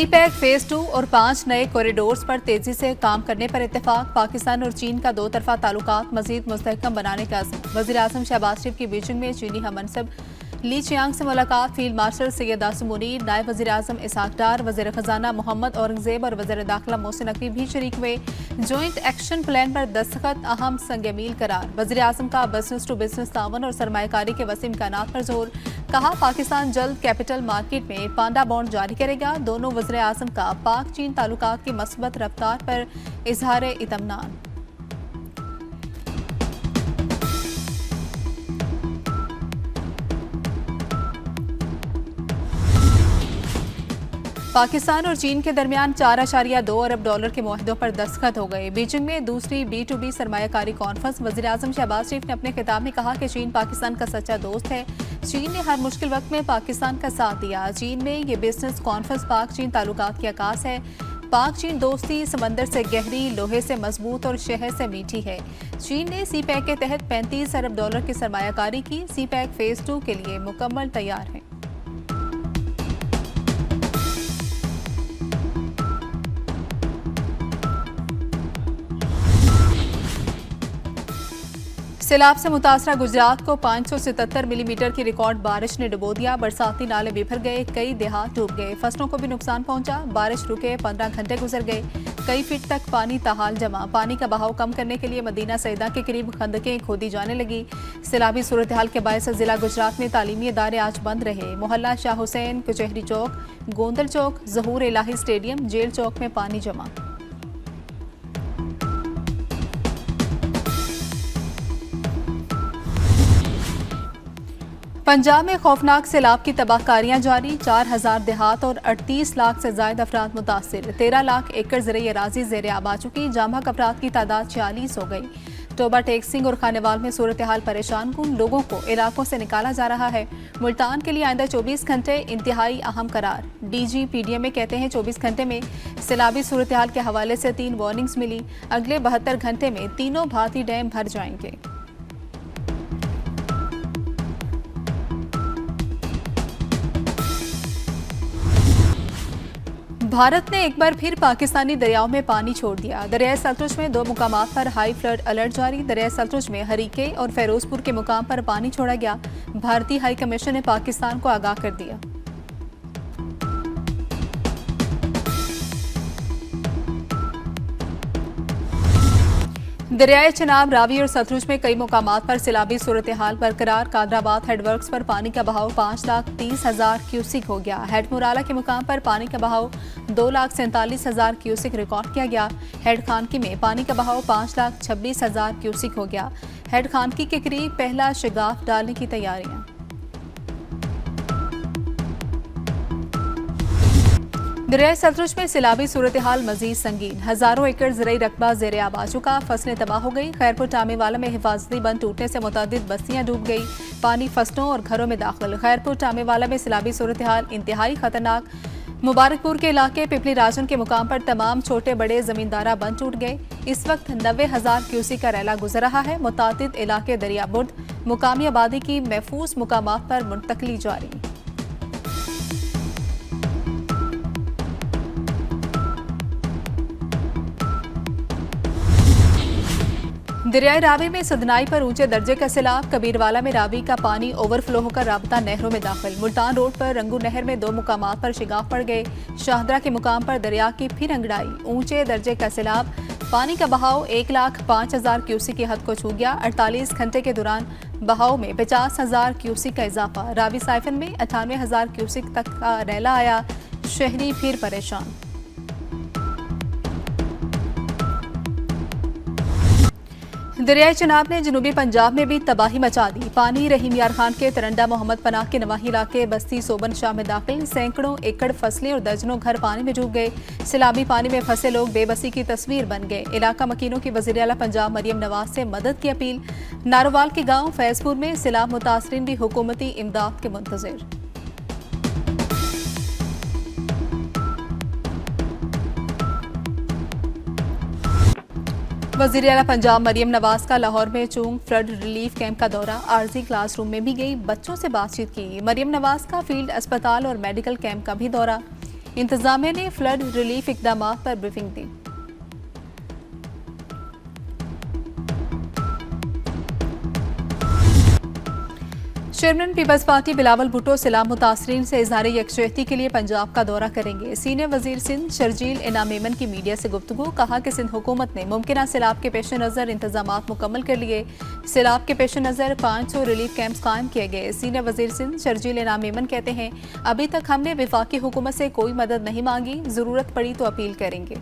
सी pack phase 2 और 5 नए corridors पर तेजी से काम करने पर इत्तेफाक। पाकिस्तान और चीन का दो तरफा ताल्लुकात मजीद मुस्तहकम बनाने का अज़्म। वज़ीर आज़म शहबाज शरीफ की बीजिंग में चीनी हममनसब ली चियांग से मुलाकात। फील्ड मार्शल सैयद आसिम मुनीर, नायब वज़ीर आज़म इसहाक डार, वज़ीर ख़जाना मोहम्मद औरंगज़ेब और वज़ीर दाखिला मोहसिन नकवी भी शरीक हुए। जॉइंट एक्शन प्लान पर दस्तखत, अहम संग मील करार। वज़ीर आज़म का बिजनेस टू बिजनेस तावन और सरमायाकारी के वसीम इम्कानात पर जोर। कहा पाकिस्तान जल्द कैपिटल मार्केट में पांडा बॉन्ड जारी करेगा। दोनों वज़ीर आज़म का पाक चीन ताल्लुकात की मस्बत रफ्तार पर इजहार इत्मीनान। पाकिस्तान और चीन के दरमियान 4.2 अरब डॉलर के मुआहदों पर दस्तखत हो गए। बीजिंग में दूसरी B2B सरमायाकारी कॉन्फ्रेंस। वज़ीर आज़म शहबाज शरीफ ने अपने खिताब में कहा कि चीन पाकिस्तान का सच्चा दोस्त है। चीन ने हर मुश्किल वक्त में पाकिस्तान का साथ दिया। चीन में ये बिजनेस कॉन्फ्रेंस पाक चीन ताल्लुकात की आकाश है। पाक चीन दोस्ती समंदर से गहरी, लोहे से मजबूत और शहद से मीठी है। चीन ने सी पैक के तहत 35 अरब डॉलर की सरमायाकारी की। सी पैक फेज 2 के लिए मुकम्मल तैयार है। सैलाब से मुतासरा गुजरात को 577 मिलीमीटर की रिकॉर्ड बारिश ने डुबो दिया। बरसाती नाले बिफर गए, कई देहात डूब गए, फसलों को भी नुकसान पहुंचा। बारिश रुके 15 घंटे गुजर गए, कई फीट तक पानी ताहाल जमा। पानी का बहाव कम करने के लिए मदीना सईदा के करीब खंदकें खोदी जाने लगी। सैलाबी सूरत हाल के बायस जिला गुजरात में तालीमी इदारे आज बंद रहे। मोहल्ला शाह हुसैन, कचहरी चौक, गोंदल चौक, ज़हूर इलाही स्टेडियम, जेल चौक में पानी जमा। पंजाब में खौफनाक सैलाब की तबाहकारियां जारी। 4000 देहात और 38 लाख से ज्यादा अफराद मुतासिर। 13 लाख एकड़ ज़रई अराजी ज़ेर आब आ चुकी। जामक अफराद की तादाद 46 हो गई। टोबा, टेक सिंह और खानेवाल में सूरत हाल परेशान कुन। लोगों को इलाकों से निकाला जा रहा है। मुल्तान के लिए आइंदा 24 घंटे इंतहाई अहम करार। DG PDM कहते हैं 24 घंटे में सैलाबी सूरत हाल के हवाले से 3 वार्निंग्स मिली। अगले 72 घंटे में तीनों भारतीय डैम भर जाएंगे। भारत ने एक बार फिर पाकिस्तानी दरियाओं में पानी छोड़ दिया। दरियाए सतलुज में 2 मुकामात पर हाई फ्लड अलर्ट जारी। दरियाए सतलुज में हरीके और फेरोजपुर के मुकाम पर पानी छोड़ा गया। भारतीय हाई कमीशन ने पाकिस्तान को आगाह कर दिया। दरियाए चिनाब, रावी और सतलुज में कई मुकामात पर सैलाबी सूरत हाल बरकरार। कादराबाद हेडवर्क्स पर पानी का बहाव 5,30,000 क्यूसिक हो गया। हेड मुराला के मुकाम पर पानी का बहाव 2,47,000 क्यूसिक रिकॉर्ड किया गया। हेड खानकी में पानी का बहाव 5,26,000 क्यूसिक हो गया। हेड खानकी के करीब पहला शगाफ डालने की तैयारियां। दरियाए सतलुज में सैलाबी सूरत हाल मजीद संगीन। हजारों एकड़ ज़रई रकबा ज़ेर आब आ चुका। फसलें तबाह हो गई। खैरपुर टामेवाला में हिफाजती बंद टूटने से मुतअद्दिद बस्तियां डूब गई। पानी फसलों और घरों में दाखिल। खैरपुर टामेवाला में सैलाबी सूरत हाल इंतहाई खतरनाक। मुबारकपुर के इलाके पिपली राजन के मुकाम पर तमाम छोटे बड़े जमींदारा बंद टूट गए। इस वक्त 90,000 क्यूसिक का रैला गुजर रहा है। मुतादिद इलाके दरियाबुर्द, मुकामी आबादी की महफूज मुकामात पर मुंतकली जारी। दरियाए रावी में सदनाई पर ऊंचे दर्जे का सैलाब। कबीरवाला में रावी का पानी ओवरफ्लो होकर राबता नहरों में दाखिल। मुल्तान रोड पर रंगू नहर में 2 मुकामात पर शिगाफ पड़ गए। शाहदरा के मुकाम पर दरिया की फिर अंगड़ाई। ऊंचे दर्जे का सैलाब। पानी का बहाव 1,05,000 क्यूसिक की हद को छू गया। 48 घंटे के दौरान बहाव में 50,000 क्यूसिक का इजाफा। रावी साइफन में 98,000 क्यूसिक तक का रैला आया। शहरी फिर परेशान। दरियाए चिनाब ने जनूबी पंजाब में भी तबाही मचा दी। पानी रहीम यार खान के तरंडा, मोहम्मद पनाह के नवाही इलाके, बस्ती सोबन शाह में दाखिल। सैकड़ों एकड़ फसलें और दर्जनों घर पानी में डूब गए। सैलाबी पानी में फंसे लोग बेबसी की तस्वीर बन गए। इलाका मकीनों की वज़ीर आला पंजाब मरियम नवाज से मदद की अपील। नारोवाल के गांव फैजपुर में सैलाब मुतासरीन भी हुकूमती इमदाद के मुंतज़िर। वज़ीर आला पंजाब मरियम नवाज का लाहौर में चूंग फ्लड रिलीफ कैंप का दौरा। आरजी क्लासरूम में भी गई, बच्चों से बातचीत की। मरियम नवाज का फील्ड अस्पताल और मेडिकल कैंप का भी दौरा। इंतजामिया ने फ्लड रिलीफ इकदाम पर ब्रीफिंग दी। चेयरमैन पीपल्स पार्टी बिलावल भुट्टो सैलाब मुतासरीन से इजहार यकजहती के लिए पंजाब का दौरा करेंगे। सीनियर वजीर सिंध शर्जील इनाम मेमन की मीडिया से गुफ्तगू, कहा कि सिंध हुकूमत ने मुमकिन सैलाब के पेश नज़र इंतजाम मुकम्मल कर लिए। सैलाब के पेश नज़र 500 रिलीफ कैंप्स कायम किए गए। सीनियर वजीर सिंध शर्जील इनाम मेमन कहते हैं, अभी तक हमने वफाकी हुकूमत से कोई मदद नहीं मांगी, ज़रूरत पड़ी तो अपील करेंगे।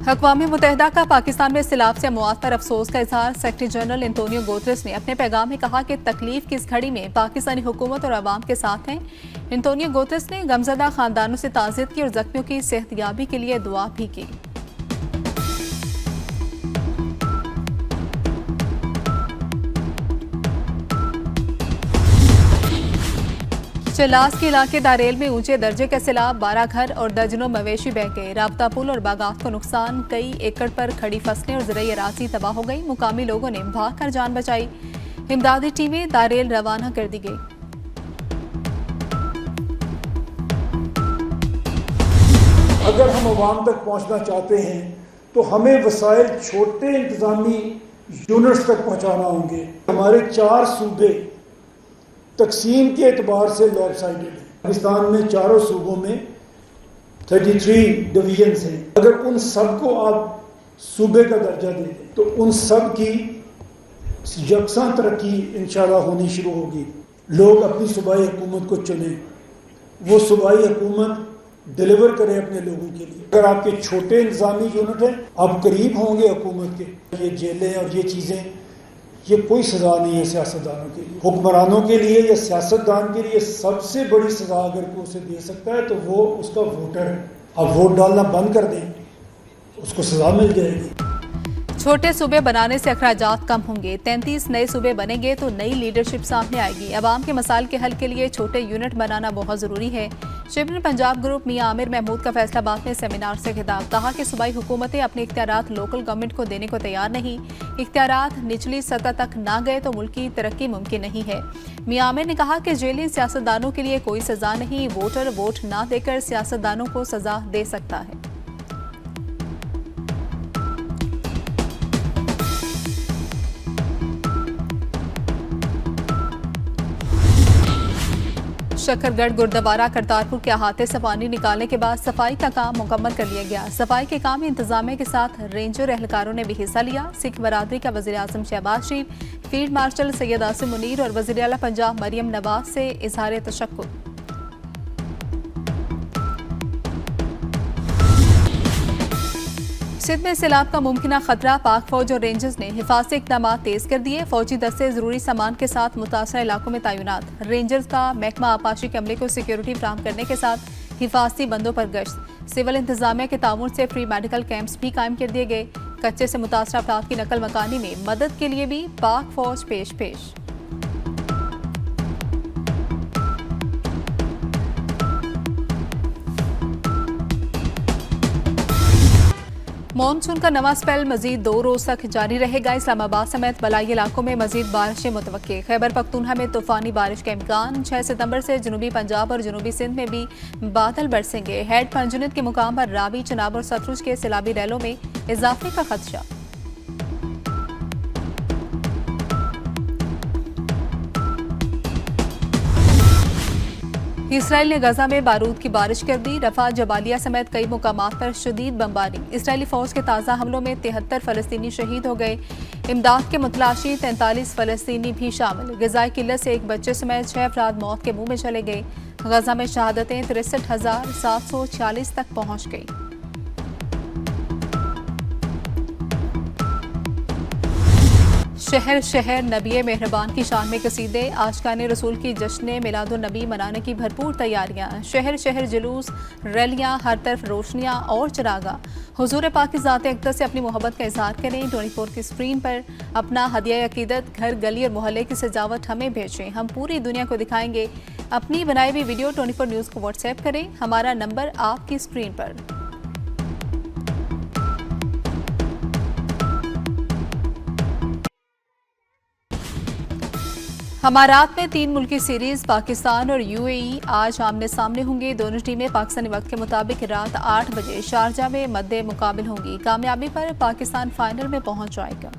अक़वाम मुत्तहिदा का पाकिस्तान में सैलाब से अमवात पर अफसोस का इजहार। सेक्रेटरी जनरल एंटोनियो गुतेरेस ने अपने पैगाम में कहा कि तकलीफ की इस घड़ी में पाकिस्तानी हुकूमत और अवाम के साथ हैं। एंटोनियो गुतेरेस ने गमज़दा खानदानों से ताज़ियत की और जख्मियों की सेहतयाबी के लिए दुआ भी की। चलास के इलाके दारेल में ऊंचे दर्जे का सैलाब, 12 घर और दर्जनों मवेशी बह गए। राब्ता पुल और बागात को नुकसान, कई एकड़ पर खड़ी फसलें और ज़राई अराज़ी तबाह हो गई। मुकामी लोगों ने भागकर जान बचाई। इमदादी टीमें दारेल रवाना कर दी गई। अगर हम अवाम तक पहुंचना चाहते हैं तो हमें वसाइल छोटे इंतजामी यूनिट्स तक पहुंचाना होंगे। हमारे 4 सूबे तकसीम के एतबार से लॉपसाइडेड है। पाकिस्तान में चारों सूबों में 33 डिवीजन्स हैं। अगर उन सब को आप सूबे का दर्जा दे दें तो उन सब की यकसा तरक्की इंशाल्लाह होनी शुरू होगी। लोग अपनी सूबाई हुकूमत को चुने, वो सूबाई हुकूमत डिलीवर करे अपने लोगों के लिए। अगर आपके छोटे इंतजामी यूनिट हैं, आप करीब होंगे हुकूमत के। ये जेलें और ये चीज़ें, ये कोई सज़ा नहीं है सियासतदानों के लिए। हुक्मरानों के लिए या सियासतदान के लिए सबसे बड़ी सज़ा अगर कोई उसे दे सकता है तो वो उसका वोटर है। आप वोट डालना बंद कर दें, उसको सज़ा मिल जाएगी। छोटे सूबे बनाने से अखराजात कम होंगे। 33 नए सूबे बनेंगे तो नई लीडरशिप सामने आएगी। अवाम के मसाइल के हल के लिए छोटे यूनिट बनाना बहुत ज़रूरी है। चेयरमैन पंजाब ग्रुप मियां आमिर महमूद का फैसलाबाद में सेमिनार से खिताब, कहा कि सूबाई हुकूमतें अपने इख्तियारात लोकल गवर्नमेंट को देने को तैयार नहीं। इख्तियारात निचली सतह तक ना गए तो मुल्क की तरक्की मुमकिन नहीं है। मियां आमिर ने कहा कि जेलें सियासतदानों के लिए कोई सज़ा नहीं, वोटर वोट ना देकर सियासतदानों को सज़ा दे सकता है। शकरगढ़ गुरुद्वारा करतारपुर के अहाते से पानी निकालने के बाद सफाई का काम मुकम्मल कर लिया गया। सफाई के काम में इंतजामिया के साथ रेंजर एहलकारों ने भी हिस्सा लिया। सिख बरादरी का वज़ीर आज़म शहबाज शरीफ, फील्ड मार्शल सैयद आसिम मुनीर और वज़ीर आला पंजाब मरियम नवाज से इजहार तशक्कुर। सिंध में सैलाब का मुमकिना खतरा, पाक फौज और रेंजर्स ने हिफाजती इक़दाम तेज कर दिए। फौजी दस्ते जरूरी सामान के साथ मुतासरा इलाकों में तैनात। रेंजर्स का महकमा आपाशी के अमले को सिक्योरिटी फराहम करने के साथ हिफाजती बंदों पर गश्त। सिविल इंतजामिया के ताउन से फ्री मेडिकल कैंप्स भी कायम कर दिए गए। कच्चे से मुतासरा अफराद की नकल मकानी में मदद के लिए भी पाक फौज पेश। मानसून का नवा स्पेल मजीद 2 रोज तक जारी रहेगा। इस्लामाबाद समेत बलाई इलाकों में मजीद बारिशें मुतवक्के। खैबर पख्तूनख्वा में तूफानी बारिश का इम्कान। 6 सितंबर से जनूबी पंजाब और जनूबी सिंध में भी बादल बरसेंगे। हेड पंजुनित के मुकाम पर रावी, चनाब और सतलुज के सैलाबी रैलों में इजाफे का खदशा। इसराइल ने गजा में बारूद की बारिश कर दी। रफा, जबालिया समेत कई मुकामात पर शदीद बमबारी। इसराइली फौज के ताज़ा हमलों में 73 फलस्तीनी शहीद हो गए। इमदाद के मुतलाशी 43 फलस्तीनी भी शामिल। ग़िज़ाई किल्लत से एक बच्चे समेत 6 अफराद मौत के मुंह में चले गए। गजा में शहादतें 63,746 तक पहुँच गई। शहर शहर नबी मेहरबान की शान में कसीदे। आशिकाने रसूल की जश्न मिलादुन नबी मनाने की भरपूर तैयारियां। शहर शहर जुलूस, रैलियां, हर तरफ रोशनियां और चरागा। हुजूर पाक की ज़ात अक़दस से अपनी मोहब्बत का इज़हार करें। 24 की स्क्रीन पर अपना हदिया अकीदत, घर, गली और मोहल्ले की सजावट हमें भेजें। हम पूरी दुनिया को दिखाएंगे। अपनी बनाई हुई वीडियो 24 न्यूज़ को व्हाट्सएप करें। हमारा नंबर आपकी स्क्रीन पर। हमारात में 3 मुल्की सीरीज पाकिस्तान और यूएई आज आमने सामने होंगे। दोनों टीमें पाकिस्तानी वक्त के मुताबिक रात 8 बजे शारजा में मद्दे मुकाबिल होंगी। कामयाबी पर पाकिस्तान फाइनल में पहुंच जाएगा।